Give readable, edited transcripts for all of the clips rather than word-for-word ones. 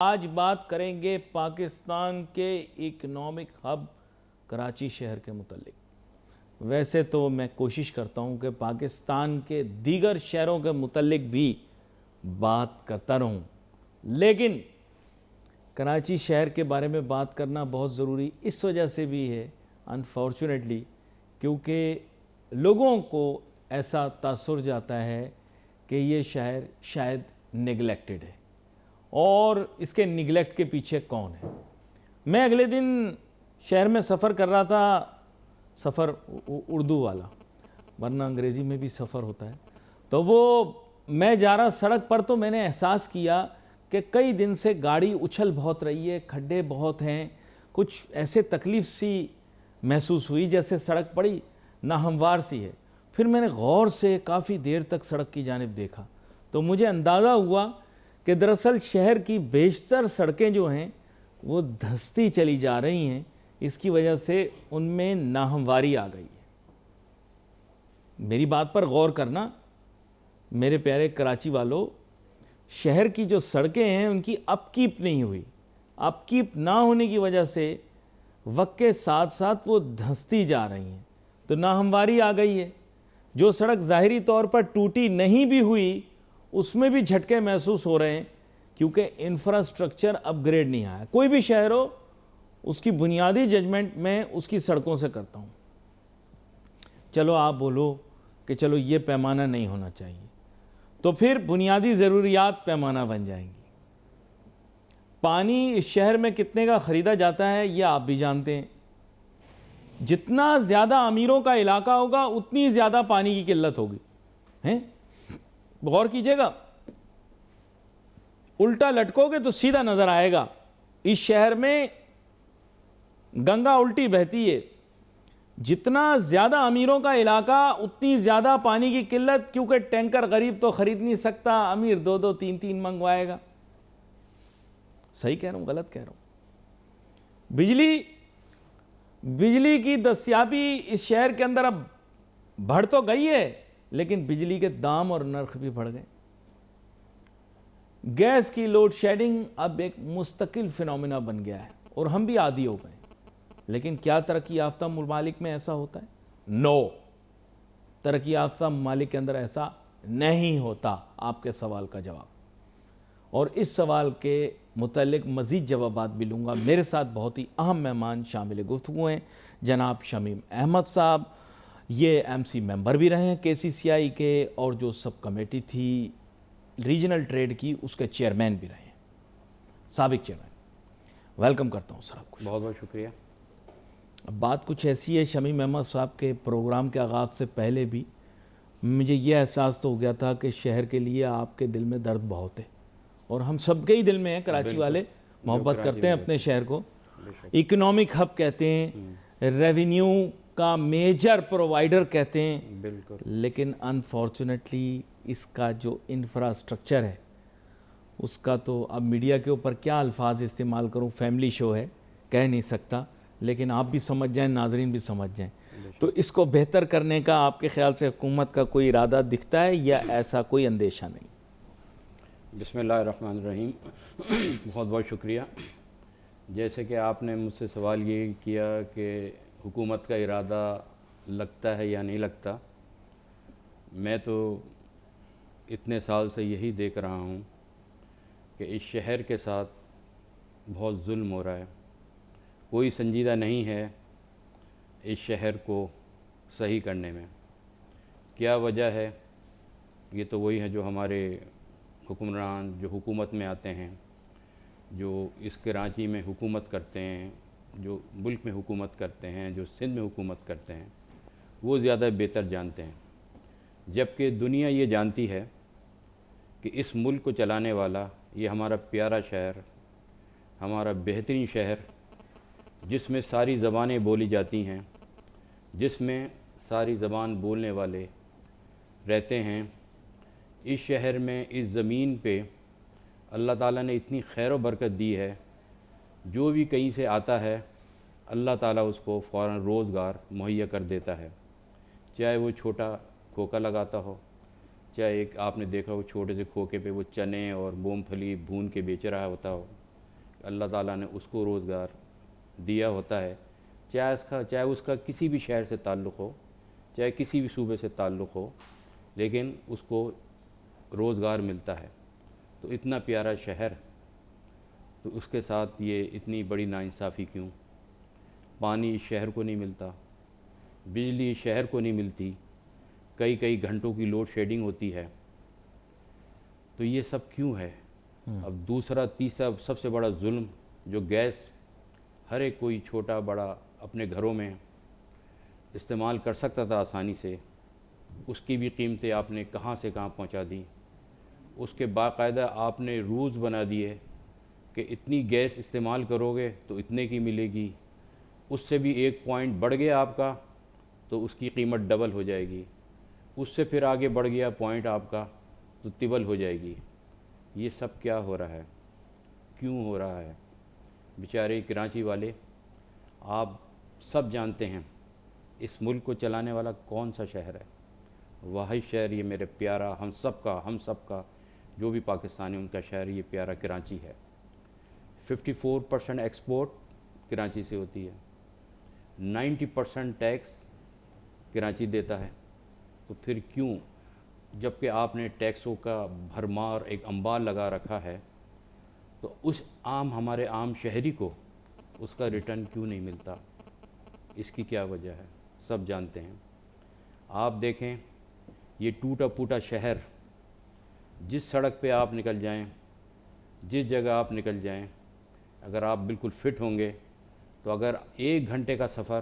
آج بات کریں گے پاکستان کے اکنامک ہب کراچی شہر کے متعلق۔ ویسے تو میں کوشش کرتا ہوں کہ پاکستان کے دیگر شہروں کے متعلق بھی بات کرتا رہوں، لیکن کراچی شہر کے بارے میں بات کرنا بہت ضروری اس وجہ سے بھی ہے انفارچونیٹلی، کیونکہ لوگوں کو ایسا تاثر جاتا ہے کہ یہ شہر شاید نیگلیکٹڈ ہے، اور اس کے نیگلیکٹ کے پیچھے کون ہے۔ میں اگلے دن شہر میں سفر کر رہا تھا، سفر اردو والا، ورنہ انگریزی میں بھی سفر ہوتا ہے، تو وہ میں جا رہا سڑک پر تو میں نے احساس کیا کہ کئی دن سے گاڑی اچھل بہت رہی ہے، کھڈے بہت ہیں، کچھ ایسے تکلیف سی محسوس ہوئی جیسے سڑک بڑی ناہموار سی ہے۔ پھر میں نے غور سے کافی دیر تک سڑک کی جانب دیکھا تو مجھے اندازہ ہوا کہ دراصل شہر کی بیشتر سڑکیں جو ہیں وہ دھستی چلی جا رہی ہیں، اس کی وجہ سے ان میں ناہمواری آ گئی ہے۔ میری بات پر غور کرنا میرے پیارے کراچی والوں، شہر کی جو سڑکیں ہیں ان کی اپ کیپ نہیں ہوئی، اپ کیپ نہ ہونے کی وجہ سے وقت کے ساتھ ساتھ وہ دھستی جا رہی ہیں تو ناہمواری آ گئی ہے۔ جو سڑک ظاہری طور پر ٹوٹی نہیں بھی ہوئی اس میں بھی جھٹکے محسوس ہو رہے ہیں، کیونکہ انفراسٹرکچر اپ گریڈ نہیں آیا۔ کوئی بھی شہر ہو، اس کی بنیادی ججمنٹ میں اس کی سڑکوں سے کرتا ہوں۔ چلو آپ بولو کہ چلو یہ پیمانہ نہیں ہونا چاہیے، تو پھر بنیادی ضروریات پیمانہ بن جائیں گی۔ پانی اس شہر میں کتنے کا خریدا جاتا ہے یہ آپ بھی جانتے ہیں۔ جتنا زیادہ امیروں کا علاقہ ہوگا اتنی زیادہ پانی کی قلت ہوگی۔ غور کیجئے گا، الٹا لٹکو گے تو سیدھا نظر آئے گا اس شہر میں گنگا الٹی بہتی ہے۔ جتنا زیادہ امیروں کا علاقہ اتنی زیادہ پانی کی قلت، کیونکہ ٹینکر غریب تو خرید نہیں سکتا، امیر دو دو تین تین منگوائے گا۔ صحیح کہہ رہا ہوں غلط کہہ رہا ہوں؟ بجلی کی دستیابی اس شہر کے اندر اب بڑھ تو گئی ہے، لیکن بجلی کے دام اور نرخ بھی بڑھ گئے۔ گیس کی لوڈ شیڈنگ اب ایک مستقل فینومینا بن گیا ہے اور ہم بھی عادی ہو گئے۔ لیکن کیا ترقی یافتہ ممالک میں ایسا ہوتا ہے؟ نو، ترقی یافتہ ممالک کے اندر ایسا نہیں ہوتا۔ آپ کے سوال کا جواب، اور اس سوال کے متعلق مزید جوابات بھی لوں گا۔ میرے ساتھ بہت ہی اہم مہمان شامل گفتگو ہیں، جناب شمیم احمد صاحب، یہ ایم سی ممبر بھی رہے ہیں کے سی سی آئی کے، اور جو سب کمیٹی تھی ریجنل ٹریڈ کی اس کے چیئرمین بھی رہے ہیں، سابق چیئرمین۔ ویلکم کرتا ہوں سر آپ کو۔ بہت بہت شکریہ۔ اب بات کچھ ایسی ہے، شمیم احمد صاحب کے پروگرام کے آغاز سے پہلے بھی مجھے یہ احساس تو ہو گیا تھا کہ شہر کے لیے آپ کے دل میں درد بہت ہے، اور ہم سب کے ہی دل میں ہیں، کراچی والے محبت کرتے ہیں اپنے شہر کو، اکنامک ہب کہتے ہیں، ریونیو کا میجر پرووائیڈر کہتے ہیں، بالکل، لیکن انفارچونیٹلی اس کا جو انفراسٹرکچر ہے اس کا تو اب میڈیا کے اوپر کیا الفاظ استعمال کروں، فیملی شو ہے، کہہ نہیں سکتا، لیکن آپ بھی سمجھ جائیں، ناظرین بھی سمجھ جائیں۔ تو اس کو بہتر کرنے کا آپ کے خیال سے حکومت کا کوئی ارادہ دکھتا ہے یا ایسا کوئی اندیشہ نہیں؟ بسم اللہ الرحمن الرحیم۔ بہت بہت شکریہ۔ جیسے کہ آپ نے مجھ سے سوال یہ کیا کہ حکومت کا ارادہ لگتا ہے یا نہیں لگتا، میں تو اتنے سال سے یہی دیکھ رہا ہوں کہ اس شہر کے ساتھ بہت ظلم ہو رہا ہے، کوئی سنجیدہ نہیں ہے اس شہر کو صحیح کرنے میں۔ کیا وجہ ہے؟ یہ تو وہی ہے جو ہمارے حکمران جو حکومت میں آتے ہیں، جو اس کراچی میں حکومت کرتے ہیں، جو ملک میں حکومت کرتے ہیں، جو سندھ میں حکومت کرتے ہیں، وہ زیادہ بہتر جانتے ہیں، جبکہ دنیا یہ جانتی ہے کہ اس ملک کو چلانے والا یہ ہمارا پیارا شہر، ہمارا بہترین شہر، جس میں ساری زبانیں بولی جاتی ہیں، جس میں ساری زبان بولنے والے رہتے ہیں، اس شہر میں، اس زمین پہ اللہ تعالیٰ نے اتنی خیر و برکت دی ہے، جو بھی کہیں سے آتا ہے اللہ تعالیٰ اس کو فوراً روزگار مہیا کر دیتا ہے، چاہے وہ چھوٹا کھوکا لگاتا ہو، چاہے ایک آپ نے دیکھا ہو چھوٹے سے کھوکے پہ وہ چنے اور مونگ پھلی بھون کے بیچ رہا ہوتا ہو، اللہ تعالیٰ نے اس کو روزگار دیا ہوتا ہے، چاہے اس کا کسی بھی شہر سے تعلق ہو، چاہے کسی بھی صوبے سے تعلق ہو، لیکن اس کو روزگار ملتا ہے۔ تو اتنا پیارا شہر، تو اس کے ساتھ یہ اتنی بڑی ناانصافی کیوں؟ پانی اس شہر کو نہیں ملتا، بجلی اس شہر کو نہیں ملتی، کئی گھنٹوں کی لوڈ شیڈنگ ہوتی ہے، تو یہ سب کیوں ہے؟ اب دوسرا تیسرا سب سے بڑا ظلم، جو گیس ہر ایک کوئی چھوٹا بڑا اپنے گھروں میں استعمال کر سکتا تھا آسانی سے، اس کی بھی قیمتیں آپ نے کہاں سے کہاں پہنچا دی۔ اس کے باقاعدہ آپ نے رولز بنا دیے کہ اتنی گیس استعمال کرو گے تو اتنے کی ملے گی، اس سے بھی ایک پوائنٹ بڑھ گیا آپ کا تو اس کی قیمت ڈبل ہو جائے گی، اس سے پھر آگے بڑھ گیا پوائنٹ آپ کا تو ٹرپل ہو جائے گی۔ یہ سب کیا ہو رہا ہے؟ کیوں ہو رہا ہے؟ بیچارے کراچی والے، آپ سب جانتے ہیں اس ملک کو چلانے والا کون سا شہر ہے؟ واحد شہر یہ میرے پیارا ہم سب کا جو بھی پاکستانی ان کا شہر یہ پیارا کراچی ہے۔ 54% ایکسپورٹ کراچی سے ہوتی ہے، 90% ٹیکس کراچی دیتا ہے۔ تو پھر کیوں، جب کہ آپ نے ٹیکسوں کا بھرمار ایک انبار لگا رکھا ہے، تو اس ہمارے عام شہری کو اس کا ریٹرن کیوں نہیں ملتا؟ اس کی کیا وجہ ہے؟ سب جانتے ہیں۔ آپ دیکھیں یہ ٹوٹا پھوٹا شہر، جس سڑک پہ آپ نکل جائیں، جس جگہ آپ نکل جائیں، اگر آپ بالکل فٹ ہوں گے تو اگر 1 گھنٹے کا سفر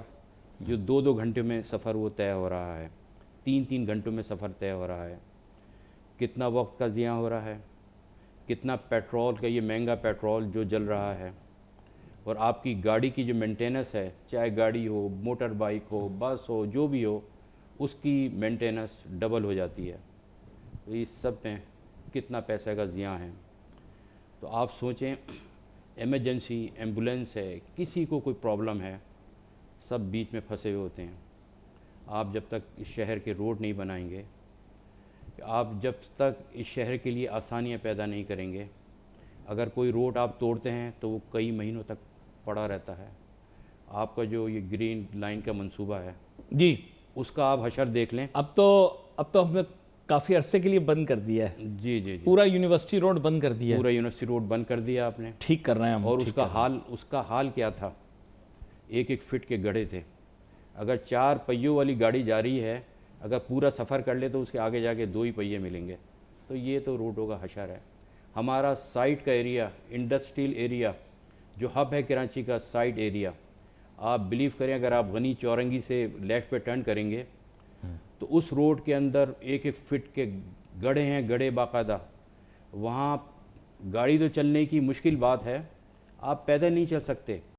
جو 2 گھنٹے میں سفر وہ طے ہو رہا ہے، 3 گھنٹوں میں سفر طے ہو رہا ہے، کتنا وقت کا ضیاع ہو رہا ہے، کتنا پیٹرول کا یہ مہنگا پیٹرول جو جل رہا ہے، اور آپ کی گاڑی کی جو مینٹیننس ہے، چاہے گاڑی ہو، موٹر بائک ہو، بس ہو، جو بھی ہو، اس کی مینٹیننس ڈبل ہو جاتی ہے۔ تو اس سب میں کتنا پیسہ کا ضیاع ہے۔ تو آپ سوچیں، ایمرجنسی ایمبولینس ہے، کسی کو کوئی پرابلم ہے، سب بیچ میں پھنسے ہوئے ہوتے ہیں۔ آپ جب تک اس شہر کے روڈ نہیں بنائیں گے، آپ جب تک اس شہر کے لیے آسانیاں پیدا نہیں کریں گے، اگر کوئی روڈ آپ توڑتے ہیں تو وہ کئی مہینوں تک پڑا رہتا ہے۔ آپ کا جو یہ گرین لائن کا منصوبہ ہے جی، اس کا آپ حشر دیکھ لیں۔ اب تو ہم نے کافی عرصے کے لیے بند کر دیا ہے، جی پورا یونیورسٹی روڈ بند کر دیا ہے، پورا یونیورسٹی روڈ بند کر دیا آپ نے۔ ٹھیک کر رہے ہیں ہم، اور اس کا حال کیا تھا؟ 1 فٹ کے گڑھے تھے۔ اگر 4 پہیوں والی گاڑی جا رہی ہے، اگر پورا سفر کر لے تو اس کے آگے جا کے 2 ہی پہیے ملیں گے۔ تو یہ تو روڈوں کا حشر ہے۔ ہمارا سائٹ کا ایریا، انڈسٹریل ایریا جو ہب ہے کراچی کا سائٹ ایریا، آپ بلیو کریں اگر آپ غنی چورنگی سے لیفٹ پہ ٹرن کریں گے تو اس روڈ کے اندر 1 فٹ کے گڑھے ہیں، گڑھے باقاعدہ۔ وہاں گاڑی تو چلنے کی مشکل بات ہے، آپ پیدل نہیں چل سکتے۔